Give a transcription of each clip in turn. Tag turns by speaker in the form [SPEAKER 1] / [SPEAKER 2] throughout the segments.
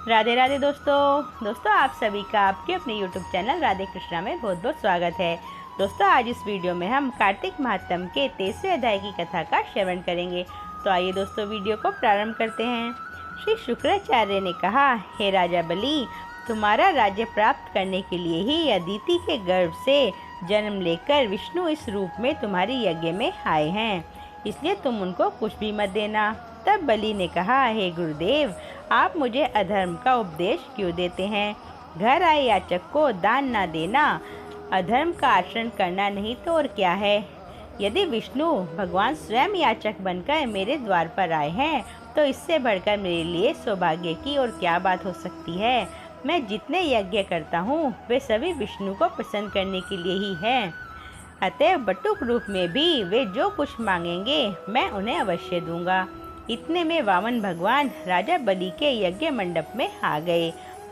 [SPEAKER 1] राधे राधे दोस्तों आप सभी का आपके अपने YouTube चैनल राधे कृष्णा में बहुत बहुत स्वागत है। दोस्तों आज इस वीडियो में हम कार्तिक महात्म के 23वें अध्याय की कथा का श्रवण करेंगे। तो आइए दोस्तों वीडियो को प्रारंभ करते हैं। श्री शुक्राचार्य ने कहा, हे राजा बलि, तुम्हारा राज्य प्राप्त करने के लिए ही अदिति के गर्भ से जन्म लेकर विष्णु इस रूप में तुम्हारी यज्ञ में आए हैं, इसलिए तुम उनको कुछ भी मत देना। तब बलि ने कहा, हे गुरुदेव, आप मुझे अधर्म का उपदेश क्यों देते हैं? घर आए याचक को दान न देना अधर्म का आचरण करना नहीं तो और क्या है? यदि विष्णु भगवान स्वयं याचक बनकर मेरे द्वार पर आए हैं तो इससे बढ़कर मेरे लिए सौभाग्य की और क्या बात हो सकती है। मैं जितने यज्ञ करता हूँ वे सभी विष्णु को प्रसन्न करने के लिए ही हैं। अतः बटुक रूप में भी वे जो कुछ मांगेंगे मैं उन्हें अवश्य दूंगा। इतने में वामन भगवान राजा बलि के यज्ञ मंडप में आ गए।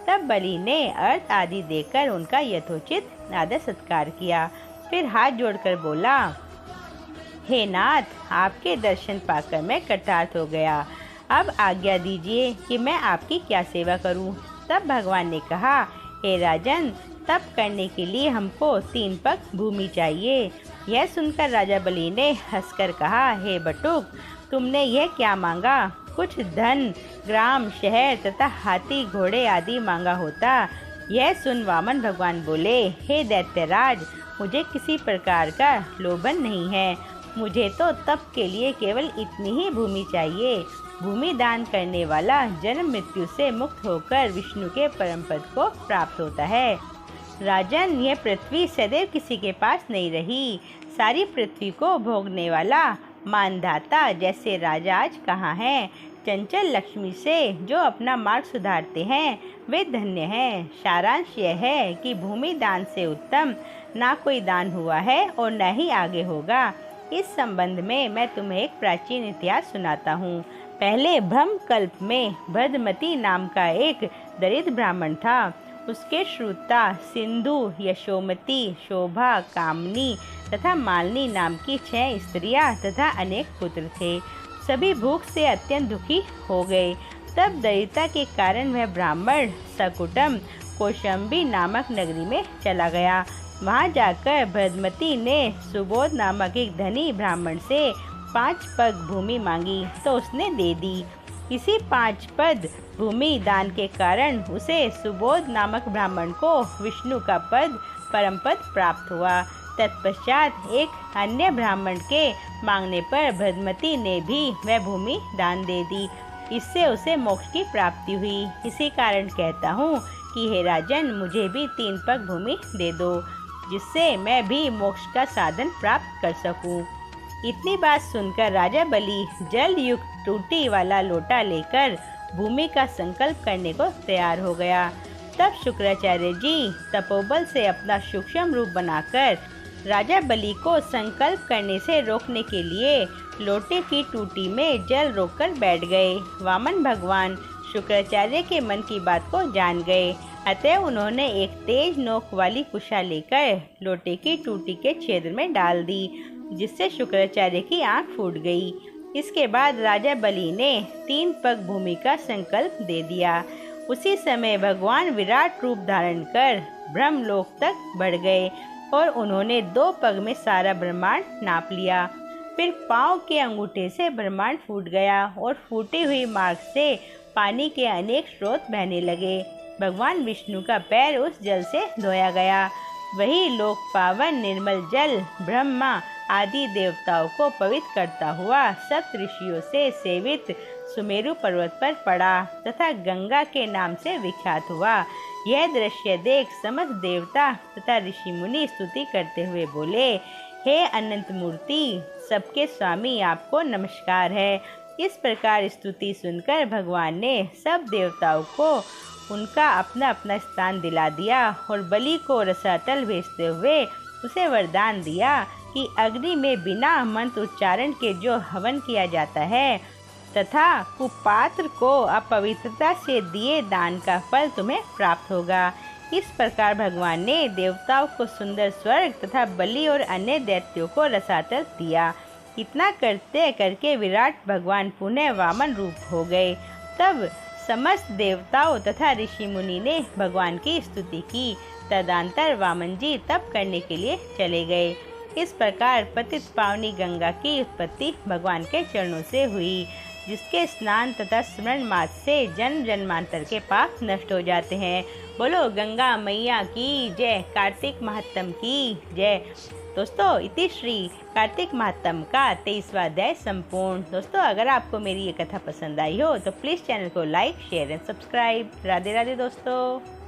[SPEAKER 1] तब बलि ने अर्घ आदि देकर उनका यथोचित आदर सत्कार किया। फिर हाथ जोड़कर बोला, हे नाथ, आपके दर्शन पाकर मैं कृतार्थ हो गया। अब आज्ञा दीजिए कि मैं आपकी क्या सेवा करूं। तब भगवान ने कहा, हे राजन, तप करने के लिए हमको 3 पग भूमि चाहिए। यह सुनकर राजा बलि ने हंसकर कहा, हे बटुक, तुमने यह क्या मांगा? कुछ धन, ग्राम, शहर तथा हाथी घोड़े आदि मांगा होता। यह सुन वामन भगवान बोले, हे दैत्यराज, मुझे किसी प्रकार का लोभन नहीं है। मुझे तो तप के लिए केवल इतनी ही भूमि चाहिए। भूमि दान करने वाला जन्म मृत्यु से मुक्त होकर विष्णु के परम पद को प्राप्त होता है। राजन, यह पृथ्वी सदैव किसी के पास नहीं रही। सारी पृथ्वी को भोगने वाला मानधाता जैसे राजा आज कहाँ हैं? चंचल लक्ष्मी से जो अपना मार्ग सुधारते हैं वे धन्य हैं। सारांश यह है कि भूमि दान से उत्तम ना कोई दान हुआ है और न ही आगे होगा। इस संबंध में मैं तुम्हें एक प्राचीन इतिहास सुनाता हूँ। पहले ब्रह्म कल्प में भद्रमती नाम का एक दरिद्र ब्राह्मण था। उसके श्रुता सिंधु, यशोमती, शोभा, कामनी तथा मालिनी नाम की 6 स्त्रियां तथा अनेक पुत्र थे। सभी भूख से अत्यंत दुखी हो गए। तब दरिद्रता के कारण वह ब्राह्मण सकुटम कौशंबी नामक नगरी में चला गया। वहां जाकर भद्रमती ने सुबोध नामक एक धनी ब्राह्मण से 5 पग भूमि मांगी तो उसने दे दी। इसी 5 पद भूमि दान के कारण उसे सुबोध नामक ब्राह्मण को विष्णु का पद परम पद प्राप्त हुआ। तत्पश्चात एक अन्य ब्राह्मण के मांगने पर भद्रमती ने भी वह भूमि दान दे दी। इससे उसे मोक्ष की प्राप्ति हुई। इसी कारण कहता हूँ कि हे राजन, मुझे भी 3 पग भूमि दे दो, जिससे मैं भी मोक्ष का साधन प्राप्त कर सकूं। इतनी बात सुनकर राजा बलि जल युक्त टूटी वाला लोटा लेकर भूमि का संकल्प करने को तैयार हो गया। तब शुक्राचार्य जी तपोबल से अपना सूक्ष्म रूप बनाकर राजा बलि को संकल्प करने से रोकने के लिए लोटे की टूटी में जल रोककर बैठ गए। वामन भगवान शुक्राचार्य के मन की बात को जान गए। अतः उन्होंने एक तेज नोक वाली कुशा लेकर लोटे की टूटी के छेद में डाल दी, जिससे शुक्राचार्य की आंख फूट गई। इसके बाद राजा बलि ने 3 पग भूमि का संकल्प दे दिया। उसी समय भगवान विराट रूप धारण कर ब्रह्मलोक तक बढ़ गए और उन्होंने 2 पग में सारा ब्रह्मांड नाप लिया। फिर पांव के अंगूठे से ब्रह्मांड फूट गया और फूटी हुई मार्ग से पानी के अनेक स्रोत बहने लगे। भगवान विष्णु का पैर उस जल से धोया गया। वही लोक पावन निर्मल जल ब्रह्मा आदि देवताओं को पवित्र करता हुआ सप्त ऋषियों से सेवित सुमेरु पर्वत पर पड़ा तथा गंगा के नाम से विख्यात हुआ। यह दृश्य देख समस्त देवता तथा ऋषि मुनि स्तुति करते हुए बोले, हे अनंत मूर्ति, सबके स्वामी, आपको नमस्कार है। इस प्रकार स्तुति सुनकर भगवान ने सब देवताओं को उनका अपना अपना स्थान दिला दिया और बलि को रसातल भेजते हुए उसे वरदान दिया कि अग्नि में बिना मंत्र उच्चारण के जो हवन किया जाता है तथा कुपात्र को अपवित्रता से दिए दान का फल तुम्हें प्राप्त होगा। इस प्रकार भगवान ने देवताओं को सुंदर स्वर्ग तथा बलि और अन्य दैत्यों को रसातल दिया। इतना करते करके विराट भगवान पुनः वामन रूप हो गए। तब समस्त देवताओं तथा ऋषि मुनि ने भगवान की स्तुति की। तदनंतर वामन जी तप करने के लिए चले गए। इस प्रकार पतित पावनी गंगा की उत्पत्ति भगवान के चरणों से हुई, जिसके स्नान तथा स्मरण मात्र से जन्म जन्मांतर के पाप नष्ट हो जाते हैं। बोलो गंगा मैया की जय, कार्तिक महात्म की जय। दोस्तों, इति श्री कार्तिक महात्म का 23वां अध्याय संपूर्ण। दोस्तों, अगर आपको मेरी ये कथा पसंद आई हो तो प्लीज़ चैनल को like, share and subscribe. Radhe Radhe दोस्तों।